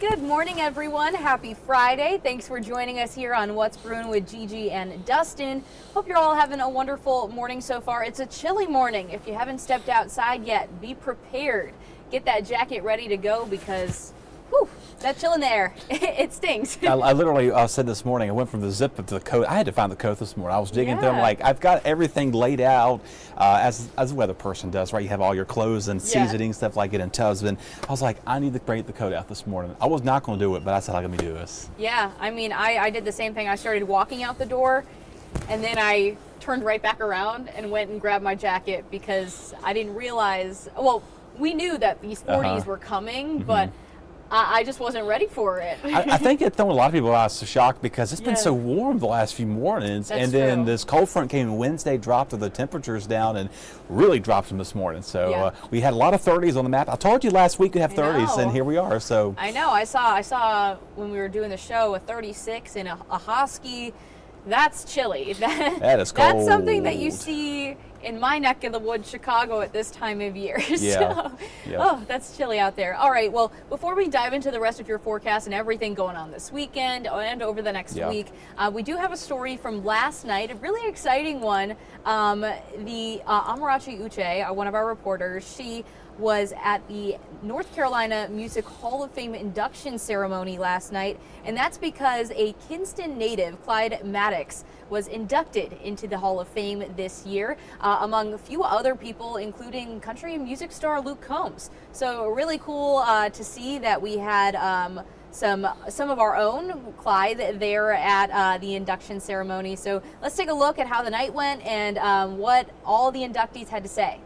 Good morning, everyone. Happy Friday. Thanks for joining us here on What's Brewing with Gigi and Dustin. Hope you're all having a wonderful morning so far. It's a chilly morning. If you haven't stepped outside yet, be prepared. Get that jacket ready to go because whew, that chill in the air, it stings. I literally said this morning, I went from the zip up to the coat. I had to find the coat this morning. I was digging through them like, I've got everything laid out as a weather person does, right? You have all your clothes and seasoning, stuff like it in tubs. And I was like, I need to break the coat out this morning. I was not going to do it, but I said, let me do this. Yeah, I mean, I did the same thing. I started walking out the door and then I turned right back around and went and grabbed my jacket because I didn't realize, well, we knew that these 40s were coming, but I just wasn't ready for it. I think it threw a lot of people out of shock because it's been so warm the last few mornings. That's and then true. This cold front came Wednesday, dropped the temperatures down and really dropped them this morning. So we had a lot of 30s on the map. I told you last week we'd have 30s and here we are. So I know. I saw when we were doing the show a 36 in a husky. That's chilly. That is cold. That's something that you see in my neck of the woods, Chicago, at this time of year. Oh, that's chilly out there. All right, well, before we dive into the rest of your forecast and everything going on this weekend and over the next week, we do have a story from last night, a really exciting one. The Amarachi Uche, one of our reporters, she was at the North Carolina Music Hall of Fame induction ceremony last night, and that's because a Kinston native, Clyde Maddox, was inducted into the Hall of Fame this year, among a few other people, including country music star Luke Combs. So really cool to see that we had some of our own Clyde there at the induction ceremony. So let's take a look at how the night went and what all the inductees had to say.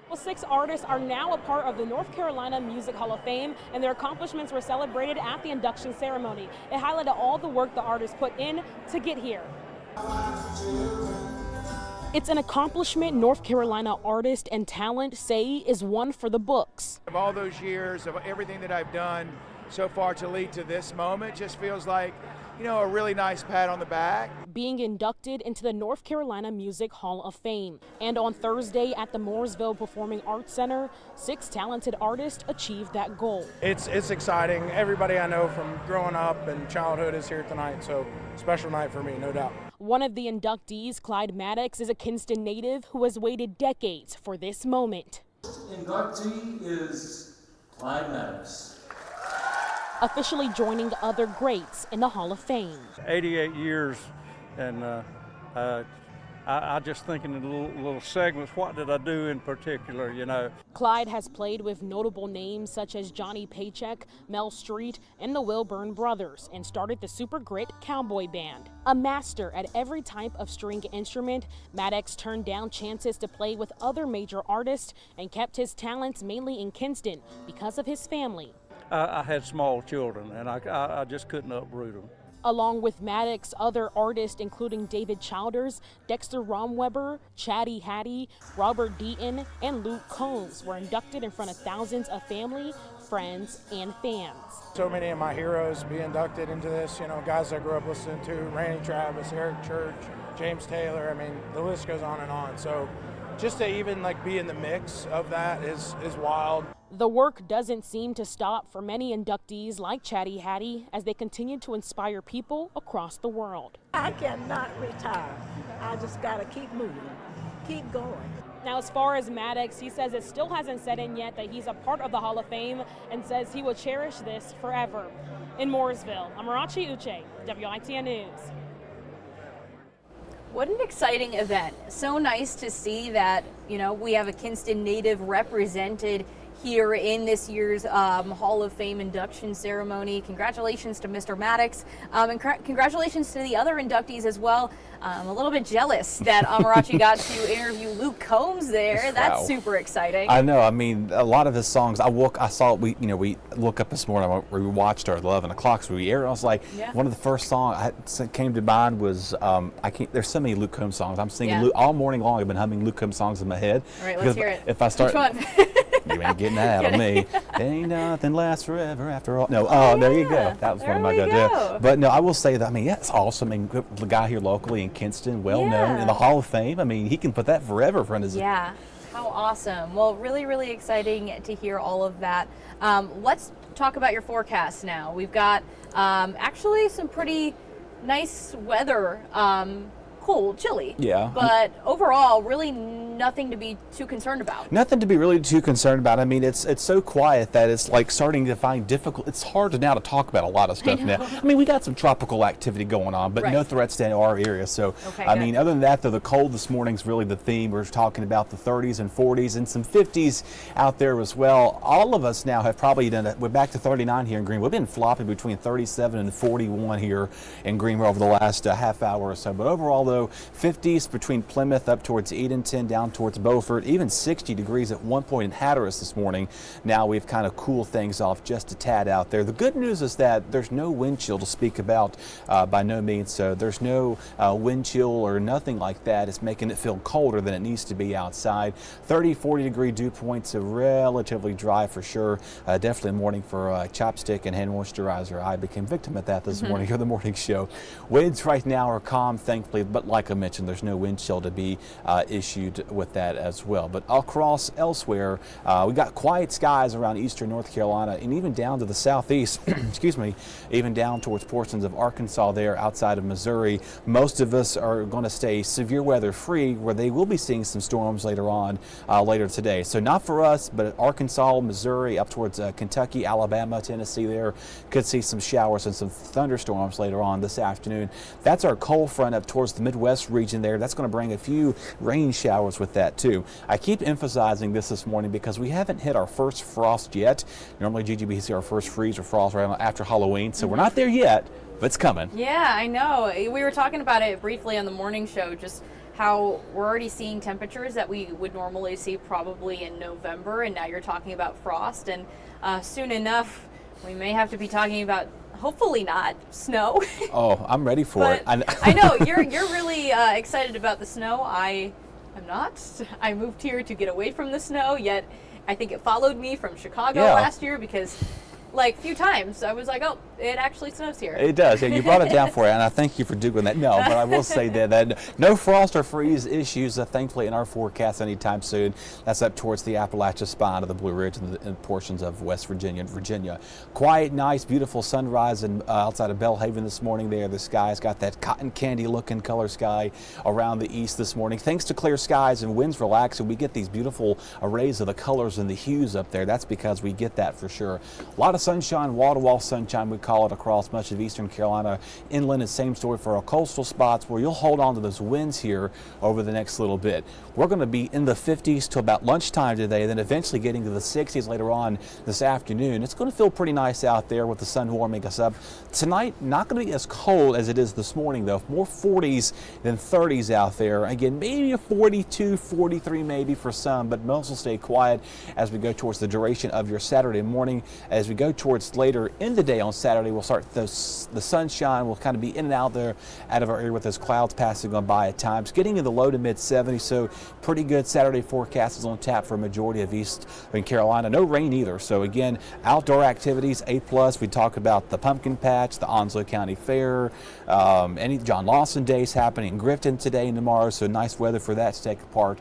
Well, 6 artists are now a part of the North Carolina Music Hall of Fame, and their accomplishments were celebrated at the induction ceremony. It highlighted all the work the artists put in to get here. It's an accomplishment North Carolina artists and talent say is one for the books. Of all those years of everything that I've done so far to lead to this moment, just feels like, you know, a really nice pat on the back. Being inducted into the North Carolina Music Hall of Fame. And on Thursday at the Mooresville Performing Arts Center, 6 talented artists achieved that goal. It's exciting. Everybody I know from growing up and childhood is here tonight, so special night for me, no doubt. One of the inductees, Clyde Maddox, is a Kinston native who has waited decades for this moment. Inductee is Clyde Maddox. Officially joining other greats in the Hall of Fame. 88 years, and I just thinking in little segments, what did I do in particular, you know? Clyde has played with notable names such as Johnny Paycheck, Mel Street, and the Wilburn Brothers, and started the Super Grit Cowboy Band. A master at every type of string instrument, Maddox turned down chances to play with other major artists and kept his talents mainly in Kinston because of his family. I had small children, and I just couldn't uproot them. Along with Maddox, other artists including David Childers, Dexter Romweber, Chatty Hattie, Robert Deaton, and Luke Combs were inducted in front of thousands of family, friends, and fans. So many of my heroes be inducted into this, you know, guys I grew up listening to, Randy Travis, Eric Church, James Taylor, I mean, the list goes on and on. So just to even be in the mix of that is wild. The work doesn't seem to stop for many inductees like Chatty Hattie as they continue to inspire people across the world. I cannot retire. I just got to keep moving, keep going. Now, as far as Maddox, he says it still hasn't set in yet that he's a part of the Hall of Fame and says he will cherish this forever. In Mooresville, Amarachi Uche, WITN News. What an exciting event. So nice to see that, you know, we have a Kinston native represented here in this year's Hall of Fame induction ceremony. Congratulations to Mr. Maddox, and congratulations to the other inductees as well. I'm a little bit jealous that Amarachi got to interview Luke Combs there. That's super exciting. I know. I mean, a lot of his songs. I saw. We woke up this morning. We watched our 11 o'clock, so we aired. I was like, one of the first songs that came to mind was there's so many Luke Combs songs. I'm singing Luke, all morning long. I've been humming Luke Combs songs in my head. All right, let's hear it. If I start, which one? You ain't getting that out of me. Ain't nothing lasts forever after all. No, there you go. That was one of my go-to. But no, I will say that. I mean, it's awesome. I mean, the guy here locally in Kinston, well known in the Hall of Fame. I mean, he can put that forever in front of his. Yeah. How awesome. Well, really, really exciting to hear all of that. Let's talk about your forecast now. We've got actually some pretty nice weather. Cold, chilly. Yeah. But overall, really nothing to be too concerned about. Nothing to be really too concerned about. I mean, it's so quiet that it's like starting to find difficult. It's hard now to talk about a lot of stuff now. I mean, we got some tropical activity going on, but no threats to our area. So, I mean, other than that, though, the cold this morning's really the theme. We're talking about the 30s and 40s and some 50s out there as well. All of us now have probably done it. We're back to 39 here in Greenville. We've been flopping between 37 and 41 here in Greenville over the last half hour or so. But overall, though, 50s between Plymouth up towards Edenton, down towards Beaufort, even 60 degrees at one point in Hatteras this morning. Now we've kind of cooled things off just a tad out there. The good news is that there's no wind chill to speak about by no means. So there's no wind chill or nothing like that. It's making it feel colder than it needs to be outside. 30, 40 degree dew points, relatively dry for sure. Definitely a morning for chopstick and hand moisturizer. I became victim at that this morning for the morning show. Winds right now are calm, thankfully, but like I mentioned, there's no wind chill to be issued with that as well. But across elsewhere, we got quiet skies around eastern North Carolina and even down to the southeast, excuse me, even down towards portions of Arkansas there outside of Missouri. Most of us are going to stay severe weather free, where they will be seeing some storms later on, later today. So not for us, but Arkansas, Missouri, up towards Kentucky, Alabama, Tennessee there could see some showers and some thunderstorms later on this afternoon. That's our cold front up towards the Midwest region there. That's going to bring a few rain showers with that too. I keep emphasizing this morning because we haven't hit our first frost yet. Normally Gigi, we see our first freeze or frost right after Halloween, so we're not there yet, but it's coming. Yeah, I know. We were talking about it briefly on the morning show, just how we're already seeing temperatures that we would normally see probably in November, and now you're talking about frost, and soon enough we may have to be talking about, hopefully not, snow. Oh, I'm ready for it. I know you're really excited about the snow. I'm not. I moved here to get away from the snow, yet I think it followed me from Chicago last year, because like a few times I was like, oh, it actually snows here. It does. Yeah, you brought it down for you, and I thank you for doing that. No, but I will say that no frost or freeze issues, thankfully, in our forecast anytime soon. That's up towards the Appalachia spine of the Blue Ridge and portions of West Virginia and Virginia. Quiet, nice, beautiful sunrise outside of Belhaven this morning there. The sky's got that cotton candy looking color sky around the east this morning. Thanks to clear skies and winds relaxing, we get these beautiful arrays of the colors and the hues up there. That's because we get that for sure. A lot of sunshine, wall-to-wall sunshine, we call it, across much of eastern Carolina. Inland is same story for our coastal spots, where you'll hold on to those winds here over the next little bit. We're going to be in the 50s till about lunchtime today, then eventually getting to the 60s later on this afternoon. It's going to feel pretty nice out there with the sun warming us up. Tonight, not going to be as cold as it is this morning, though. More 40s than 30s out there. Again, maybe a 42, 43 maybe for some, but most will stay quiet as we go towards the duration of your Saturday morning. As we go towards later in the day on Saturday, we'll start the sunshine will kind of be in and out there out of our area with those clouds passing on by at times, getting in the low to mid 70s. So pretty good Saturday forecast is on tap for a majority of eastern Carolina. No rain either. So again, outdoor activities A+. We talk about the pumpkin patch, the Onslow County Fair, any John Lawson days happening in Grifton today and tomorrow. So nice weather for that to take part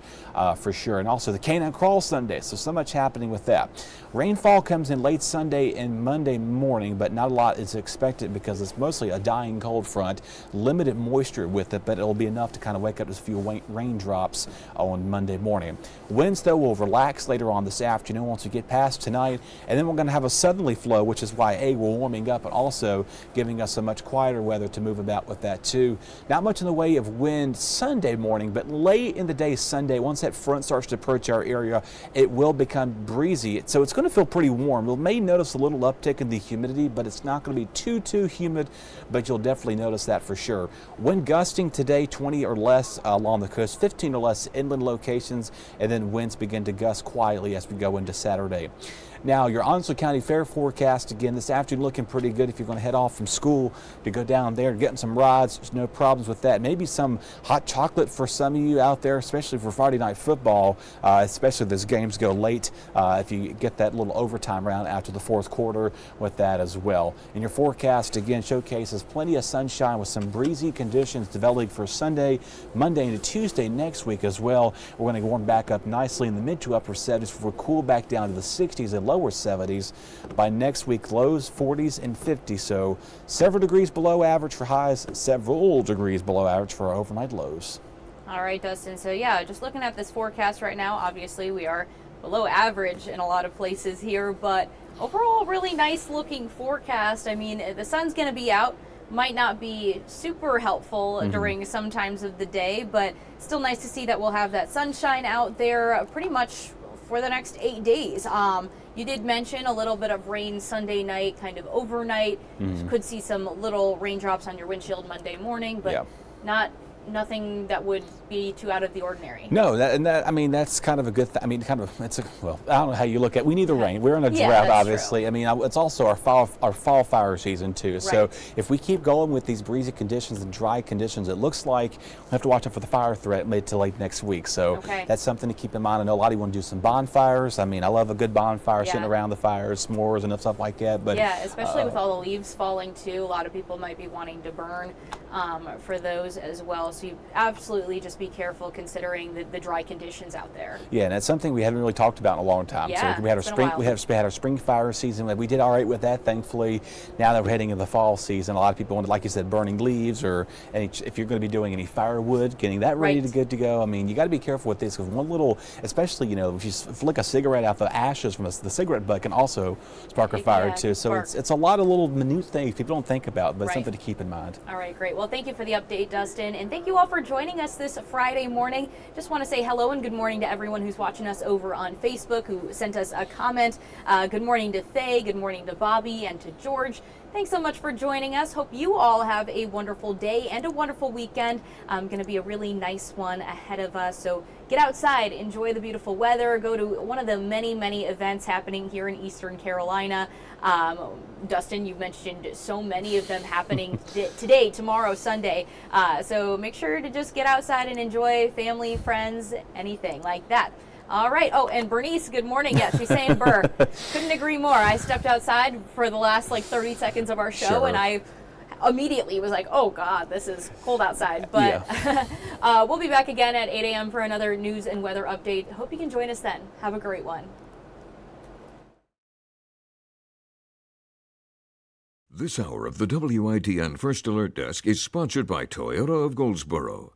for sure. And also the Canine Crawl Sunday. So much happening with that. Rainfall comes in late Sunday and Monday morning, but not a lot is expected because it's mostly a dying cold front, limited moisture with it, but it'll be enough to kind of wake up with a few raindrops on Monday morning. Winds, though, will relax later on this afternoon once we get past tonight, and then we're going to have a southerly flow, which is why we're warming up, but also giving us a much quieter weather to move about with that too. Not much in the way of wind Sunday morning, but late in the day Sunday, once that front starts to approach our area, it will become breezy. So it's going to feel pretty warm. You may notice a little uptick in the humidity, but it's not going to be too humid, but you'll definitely notice that for sure. Wind gusting today, 20 or less along the coast, 15 or less inland locations, and then winds begin to gust quietly as we go into Saturday. Now, your Onslow County Fair forecast, again, this afternoon looking pretty good if you're going to head off from school to go down there, getting some rides. There's no problems with that. Maybe some hot chocolate for some of you out there, especially for Friday night football, especially if those games go late, if you get that little overtime round after the fourth quarter with that as well. And your forecast, again, showcases plenty of sunshine with some breezy conditions developing for Sunday, Monday, into Tuesday next week as well. We're going to warm back up nicely in the mid to upper 70s before we cool back down to the 60s and lower 70s. By next week, lows 40s and 50s. So several degrees below average for highs, several degrees below average for our overnight lows. All right, Dustin. So yeah, just looking at this forecast right now, obviously we are below average in a lot of places here, but overall really nice looking forecast. I mean, the sun's going to be out. Might not be super helpful during some times of the day, but still nice to see that we'll have that sunshine out there pretty much for the next 8 days. You did mention a little bit of rain Sunday night, kind of overnight. Could see some little raindrops on your windshield Monday morning, but nothing that would be too out of the ordinary. No, I mean, that's kind of a good thing. I mean, well, I don't know how you look at. We need the rain. We're in a drought, obviously. True. I mean, it's also our fall fire season too. Right. So if we keep going with these breezy conditions and dry conditions, it looks like we have to watch out for the fire threat mid to late next week. So that's something to keep in mind. I know a lot of you want to do some bonfires. I mean, I love a good bonfire, sitting around the fires, s'mores and stuff like that. But yeah, especially with all the leaves falling too, a lot of people might be wanting to burn for those as well. So you absolutely just be careful considering the dry conditions out there. Yeah, and that's something we haven't really talked about in a long time. Yeah, so we had our spring fire season. We did all right with that, thankfully. Now that we're heading into the fall season, a lot of people wanted, like you said, burning leaves, or if you're going to be doing any firewood, getting that ready to good to go. I mean, you got to be careful with this, because one little, especially if you flick a cigarette out, the ashes from the cigarette butt can also spark a fire too. So it's a lot of little minute things people don't think about, but it's something to keep in mind. All right, great. Well, thank you for the update, Dustin, and thank you all for joining us this Friday morning. Just want to say hello and good morning to everyone who's watching us over on Facebook, who sent us a comment. Good morning to Faye, good morning to Bobby, and to George. Thanks so much for joining us. Hope you all have a wonderful day and a wonderful weekend. Going to be a really nice one ahead of us. So get outside, enjoy the beautiful weather, go to one of the many, many events happening here in Eastern Carolina. Dustin, you've mentioned so many of them happening today, tomorrow, Sunday. So make sure to just get outside and enjoy family, friends, anything like that. All right. Oh, and Bernice, good morning. Yeah, she's saying Burr. Couldn't agree more. I stepped outside for the last 30 seconds of our show, and I immediately was like, oh God, this is cold outside. But we'll be back again at 8 a.m. for another news and weather update. Hope you can join us then. Have a great one. This hour of the WITN First Alert Desk is sponsored by Toyota of Goldsboro.